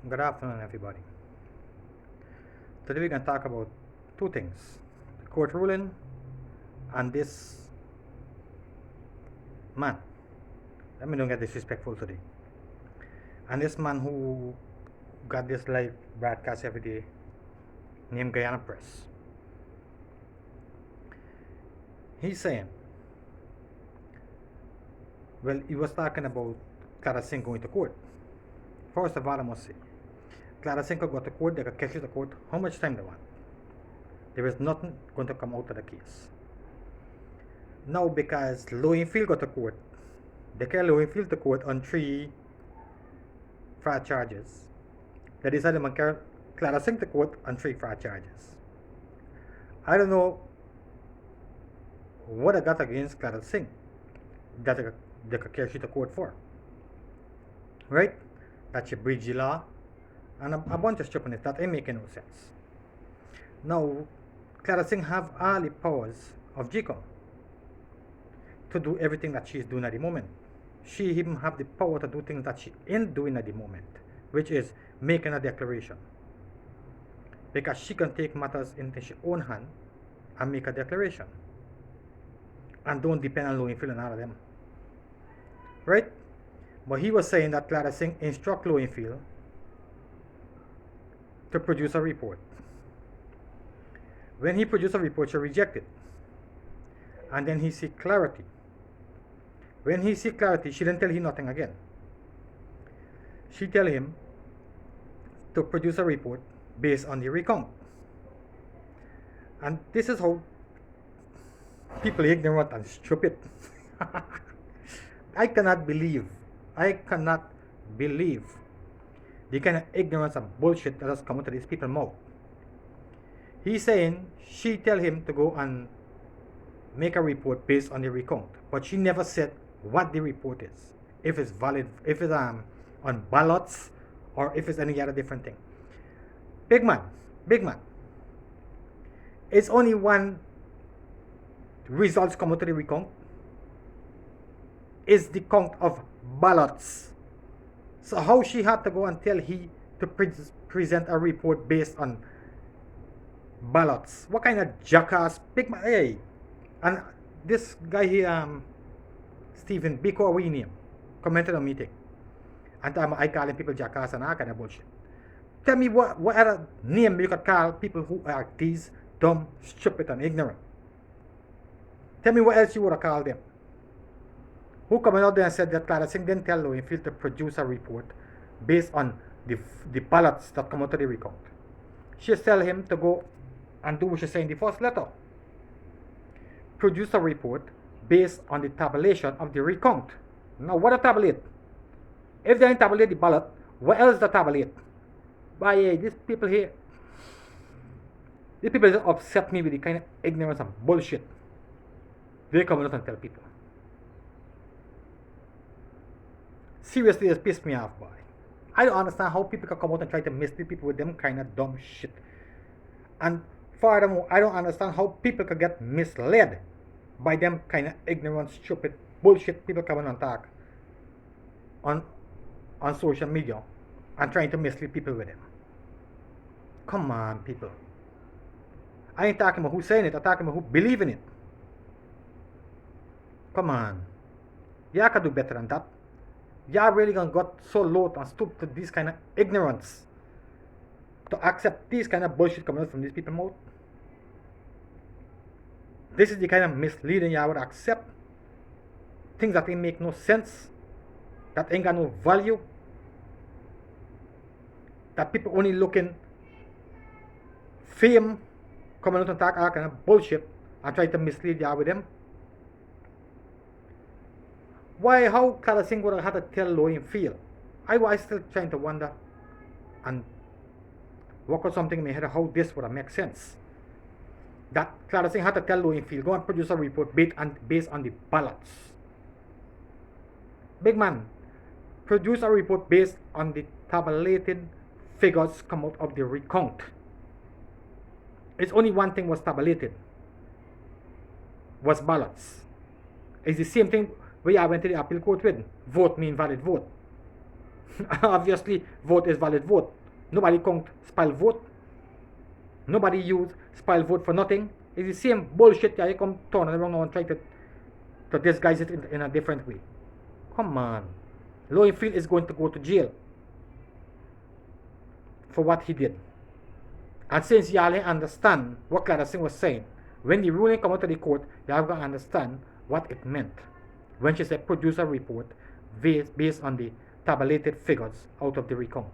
Good afternoon, everybody. Today we're going to talk about two things: the court ruling and this man. Let me don't get disrespectful today. And this man who got this live broadcast every day, named Guyana Press. He's saying, well, he was talking about Clara Singh going to court. First of all, I must say, Clara Singh could go to court, they could catch you to court how much time they want. There is nothing going to come out of the case. Now, because Lowenfield got to court, they carry Lowenfield to court on 3 fraud charges. They decided to carry Clara Singh to court on 3 fraud charges. I don't know what I got against Clara Singh that they could carry to court for. Right? That she breached the law and a bunch of stupidness that ain't making no sense. Now, Clara Singh have all the powers of GCOM to do everything that she is doing at the moment. She even have the power to do things that she ain't doing at the moment, which is making a declaration. Because she can take matters into her own hand and make a declaration. And don't depend on Lowenfield and all of them. Right? But he was saying that Clara Singh instruct Lowenfield to produce a report. When he produced a report, she rejected. And then he seek clarity. When he seek clarity, she didn't tell him nothing again. She tell him to produce a report based on the recount. And this is how people ignorant and stupid. I cannot believe the kind of ignorance and bullshit that has come out of these people's mouth. He's saying she tell him to go and make a report based on the recount, but she never said what the report is, if it's valid, if it's on ballots, or if it's any other different thing. Big man, it's only one results come out of the recount. Is the count of ballots. So how she had to go and tell he to present a report based on ballots? What kind of jackass big man? Hey, and this guy here, Stephen Biko, we name, commented on meeting, and I calling people jackass and all kind of bullshit. Tell me what other name you could call people who are these dumb, stupid, and ignorant. Tell me what else you would have called them. Who coming out there and said that Clara Singh didn't tell Lowenfield to produce a report based on the ballots that come out of the recount. She tell him to go and do what she said in the first letter. Produce a report based on the tabulation of the recount. Now, what a tabulate? If they didn't tabulate the ballot, what else the tabulate? By these people here, these people just upset me with the kind of ignorance and bullshit they come out and tell people. Seriously, it's pissed me off, boy. I don't understand how people can come out and try to mislead people with them kind of dumb shit. And furthermore, I don't understand how people can get misled by them kind of ignorant, stupid, bullshit people coming and talk on social media and trying to mislead people with them. Come on, people. I ain't talking about who's saying it, I'm talking about who believe in it. Come on. Y'all can do better than that. Y'all really gonna got so low and stoop to this kind of ignorance to accept this kind of bullshit coming out from these people mouth. This is the kind of misleading y'all would accept. Things that ain't make no sense, that ain't got no value, that people only looking fame, coming out and talk all kind of bullshit and try to mislead y'all with them. Why, how Clara Singh would have had to tell Lowenfield? I was still trying to wonder and work out something in my head how this would have make sense. That Clara Singh had to tell Lowenfield, go and produce a report based on the ballots. Big man, produce a report based on the tabulated figures come out of the recount. It's only one thing was tabulated, was ballots. It's the same thing we went to the appeal court with. Vote mean valid vote. Obviously, vote is valid vote. Nobody count spoil vote. Nobody use spoil vote for nothing. It's the same bullshit that you come turn around and try to disguise it in a different way. Come on. Lowenfield is going to go to jail for what he did. And since y'all understand what Clara Singh was saying, when the ruling come out of the court, y'all going to understand what it meant. When she said produce a report based on the tabulated figures out of the recount.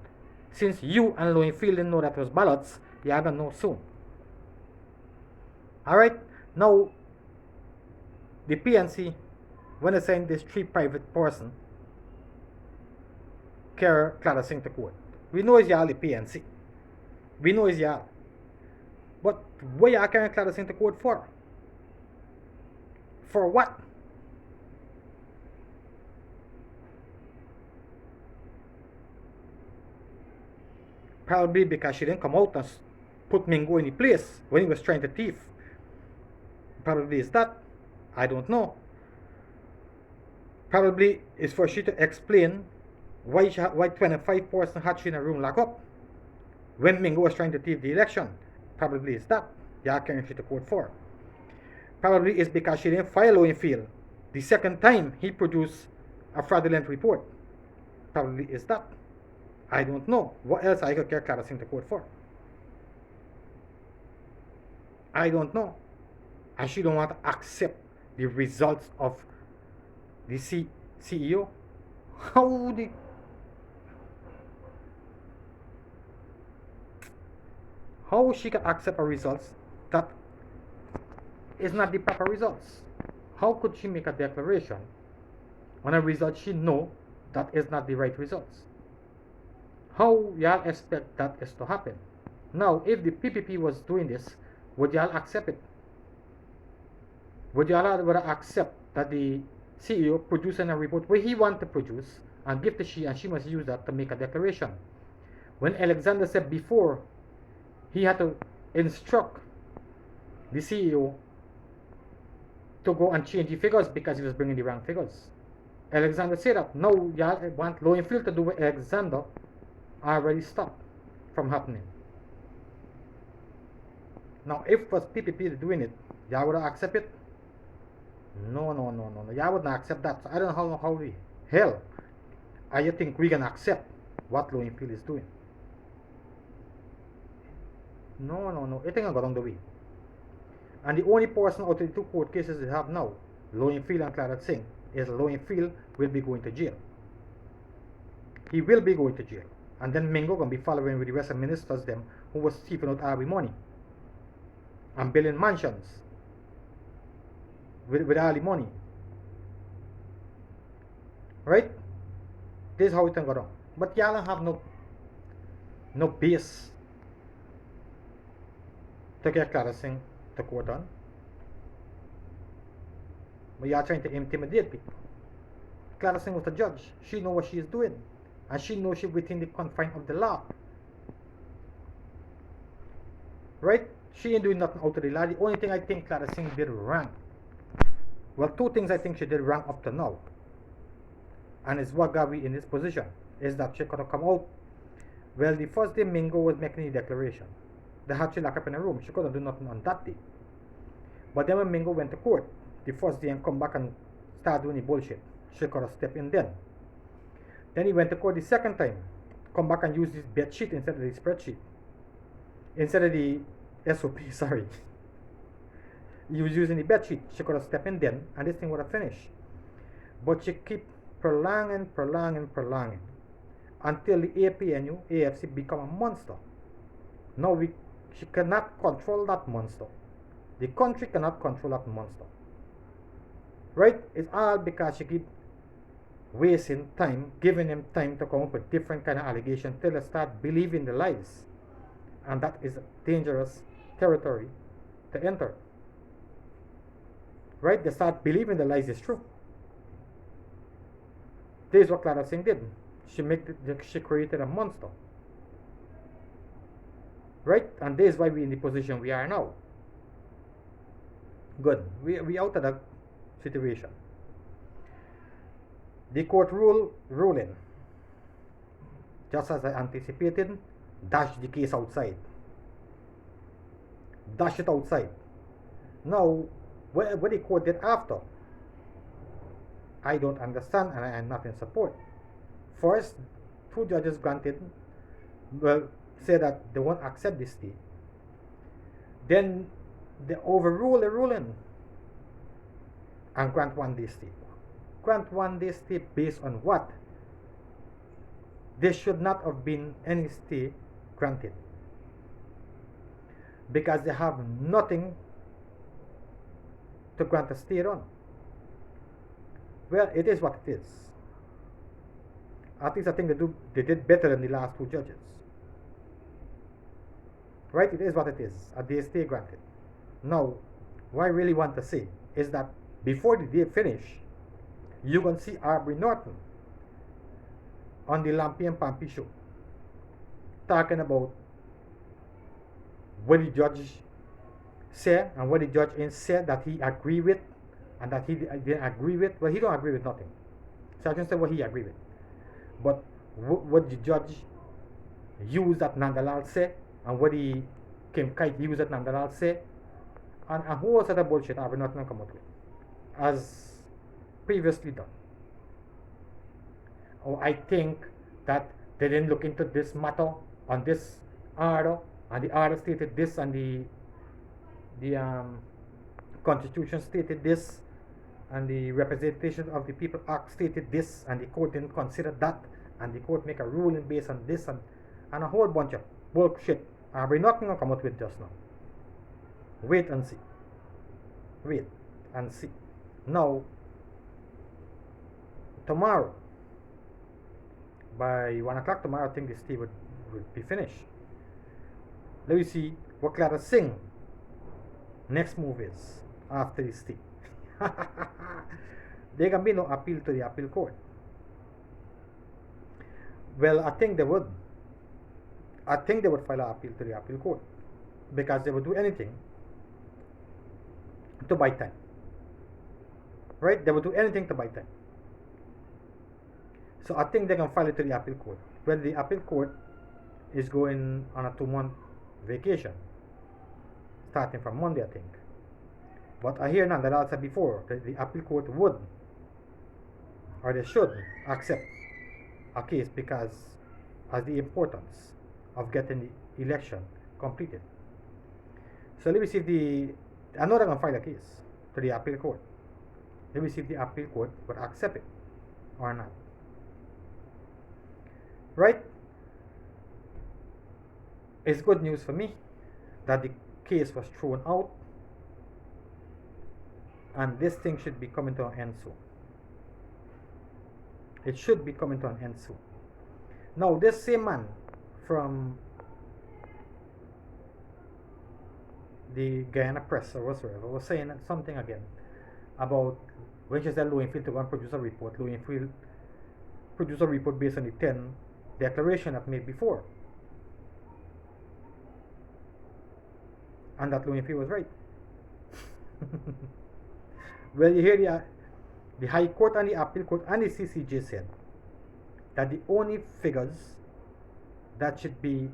Since you and Lowenfield didn't know that was ballots, y'all going to know soon. Alright, now the PNC, when they send this 3 private person, carry Clara Singh to court. We know it's y'all the PNC. We know it's y'all. But what y'all carrying Clara Singh to court for? For what? Probably because she didn't come out and put Mingo in the place when he was trying to thief. Probably is that. I don't know. Probably is for she to explain why 25% had she in a room locked up when Mingo was trying to thief the election. Probably is that. Y'all carrying she to court for. Probably is because she didn't file Lowenfield the second time he produced a fraudulent report. Probably is that. I don't know. What else I could carry Clara Singh to court for? I don't know. And she don't want to accept the results of the CEO. How she can accept a results that is not the proper results? How could she make a declaration on a result she know that is not the right results? How y'all expect that is to happen? Now, if the PPP was doing this, would y'all accept it? Would y'all accept that the CEO producing a report where he want to produce and give to she, and she must use that to make a declaration? When Alexander said before, he had to instruct the CEO to go and change the figures because he was bringing the wrong figures. Alexander said that. Now y'all want Lowenfield to do what Alexander already stopped from happening. Now, if it was PPP doing it, y'all would accept it? No. Y'all wouldn't accept that. So I don't know how the hell you think we can accept what Lowenfield is doing. No. It ain't gonna go down the way. And the only person out of the 2 court cases they have now, Lowenfield and Clara Singh, is Lowenfield will be going to jail. He will be going to jail. And then Mingo gonna be following with the rest of ministers them who was stealing out our money and building mansions with all the money. Right? This is how it can go down. But y'all don't have no base to get Clara Singh to court on. But y'all trying to intimidate people. Clara Singh was the judge. She knows what she is doing. And she knows she's within the confines of the law. Right? She ain't doing nothing out of the law. The only thing I think Clara Singh did wrong. Well, 2 things I think she did wrong up to now. And it's what got me in this position. Is that she could have come out. Well, the first day Mingo was making the declaration, they had she locked up in a room. She couldn't do nothing on that day. But then when Mingo went to court, the first day and come back and start doing the bullshit, she could have stepped in then. Then he went to court the second time, come back and use this bed sheet instead of the spreadsheet. Instead of the SOP, sorry. He was using the bed sheet. She could have stepped in then, and this thing would have finished. But she keep prolonging until the APNU, AFC become a monster. Now she cannot control that monster. The country cannot control that monster. Right? It's all because she keep wasting time, giving them time to come up with different kind of allegations till they start believing the lies. And that is a dangerous territory to enter. Right? They start believing the lies is true. This is what Clara Singh did. She created a monster. Right? And this is why we're in the position we are now. Good. We out of that situation. The court ruling just as I anticipated, dash the case outside. Dash it outside. Now, what the court did after, I don't understand and I am not in support. First, two judges granted, well, say that they won't accept this stay. Then they overrule the ruling and grant 1 day stay. Grant 1 day stay based on what? There should not have been any stay granted because they have nothing to grant a stay on. Well, it is what it is. At least I think they did better than the last two judges. Right? It is what it is. A day stay granted. Now, what I really want to say is that before the day finish, you can see Aubrey Norton on the Lampy and Pampy show talking about what the judge said and what the judge said that he agreed with and that he didn't agree with. Well, he don't agree with nothing. So I can say what he agreed with. But what the judge used that Nandalal said and what he Kim Kite used that Nandalal said and a whole set of bullshit Aubrey Norton come out with as previously done. Oh, I think that they didn't look into this matter on this order, and the order stated this, and the Constitution stated this, and the Representation of the People Act stated this, and the court didn't consider that, and the court make a ruling based on this, and a whole bunch of bullshit. We're not going to come out with just now. Wait and see. Wait and see. Now, tomorrow, by 1 o'clock tomorrow, I think this stay would be finished. Let me see what Clara Singh next move is after this stay. There can be no appeal to the appeal court. Well, I think they would. I think they would file an appeal to the appeal court because they would do anything to buy time. Right? They would do anything to buy time. So I think they can file it to the appeal court. Well, the appeal court is going on a 2-month vacation, starting from Monday, I think. But I hear now that I said before that the appeal court would, or they should, accept a case because of the importance of getting the election completed. So let me see if I know they're going to file a case to the appeal court. Let me see if the appeal court would accept it or not. Right? It's good news for me that the case was thrown out and this thing should be coming to an end soon. It should be coming to an end soon. Now, this same man from the Guyana press or whatsoever was saying something again about when she said Lowenfield to go and produce a report. Lowenfield produced a report based on the 10 declaration that made before, and that Lowenfield was right. Well, you hear the High Court and the Appeal Court and the CCJ said that the only figures that should be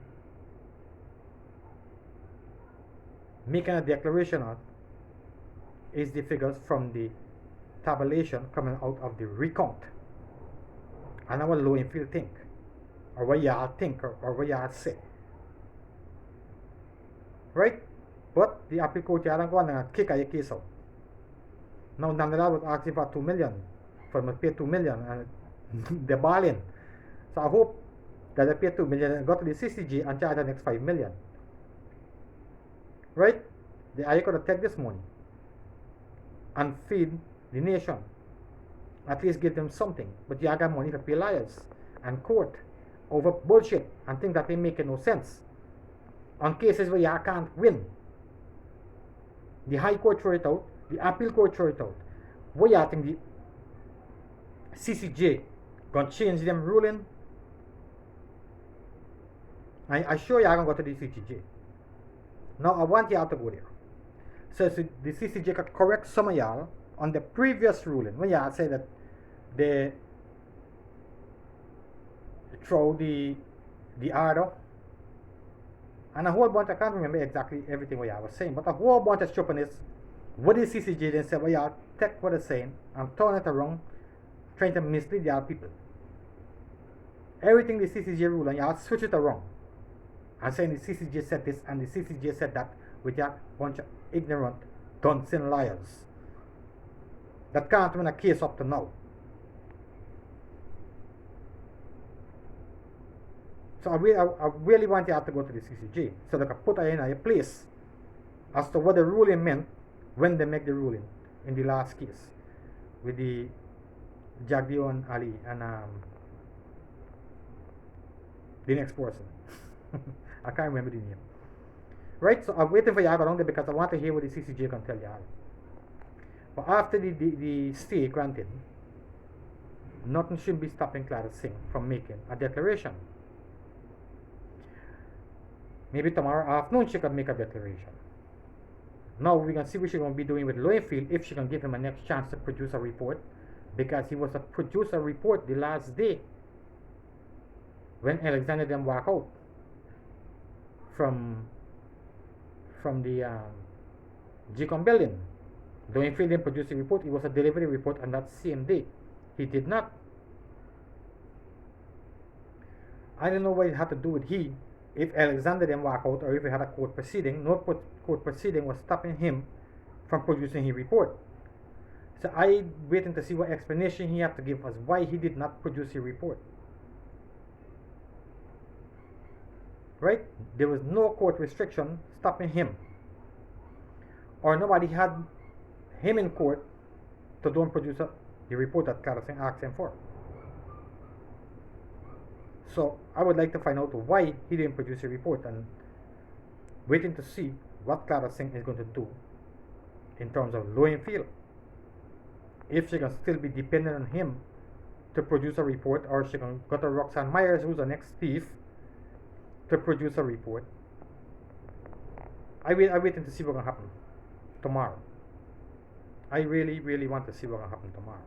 making a declaration on is the figures from the tabulation coming out of the recount. And what Lowenfield think, or what y'all think, or what y'all say. Right? But the appeal court y'all go and kick a case out. Now Nandala was asking for 2 million, for them to pay 2 million, and they're balling. So I hope that they pay 2 million and go to the CCG and charge the next 5 million. Right? Are you going to take this money and feed the nation? At least give them something. But you got money to pay lawyers and court over bullshit and things that ain't making no sense on cases where you can't win. The High Court throw it out, the Appeal Court throw it out. What you think the CCJ gonna change them ruling? I sure you are gonna go to the CCJ. Now I want y'all to go there. So the CCJ could correct some of y'all on the previous ruling when y'all say that they throw the order, and a whole bunch, I can't remember exactly everything what I was saying, but a whole bunch of stupidness. What the CCJ then said, well, y'all take what they're saying and turn it around, trying to mislead y'all people. Everything the CCJ rule, and y'all switch it around. And saying the CCJ said this and the CCJ said that, with y'all bunch of ignorant, dunce and liars that can't win a case up to now. So I really want you to go to the CCJ so they can put her in a place as to what the ruling meant when they make the ruling in the last case with the Jagdion Ali and the next person. I can't remember the name. Right, so I'm waiting for you along there because I want to hear what the CCJ can tell you. But after the stay granted, nothing should be stopping Clara Singh from making a declaration. Maybe tomorrow afternoon she can make a declaration. Now we're going to see what she's going to be doing with Lowenfield, if she can give him a next chance to produce a report, because he was to produce a report the last day when Alexander then walked out from the GCOM building. Lowenfield didn't produce a report. It was a delivery report on that same day. He did not. I don't know what it had to do with he. If Alexander then walked out, or if he had a court proceeding. No court proceeding was stopping him from producing his report. So I waiting to see what explanation he had to give us why he did not produce his report. Right? There was no court restriction stopping him, or nobody had him in court to don't produce the report that Clara Singh asked him for. So I would like to find out why he didn't produce a report, and waiting to see what Clara Singh is going to do in terms of Lowenfield. If she can still be dependent on him to produce a report, or she can go to Roxanne Myers, who's the next thief, to produce a report. I'm waiting to see what's going to happen tomorrow. I really, really want to see what's going to happen tomorrow.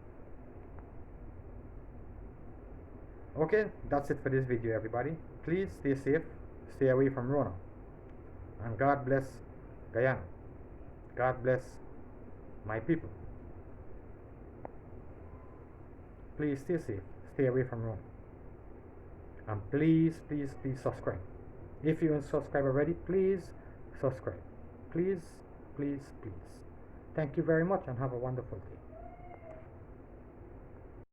Okay, that's it for this video, everybody. Please stay safe, stay away from Rona, and God bless Guyana. God bless my people. Please stay safe, stay away from Rona, and please, please, please subscribe. If you haven't subscribed already, please subscribe. Please, please, please. Thank you very much, and have a wonderful day.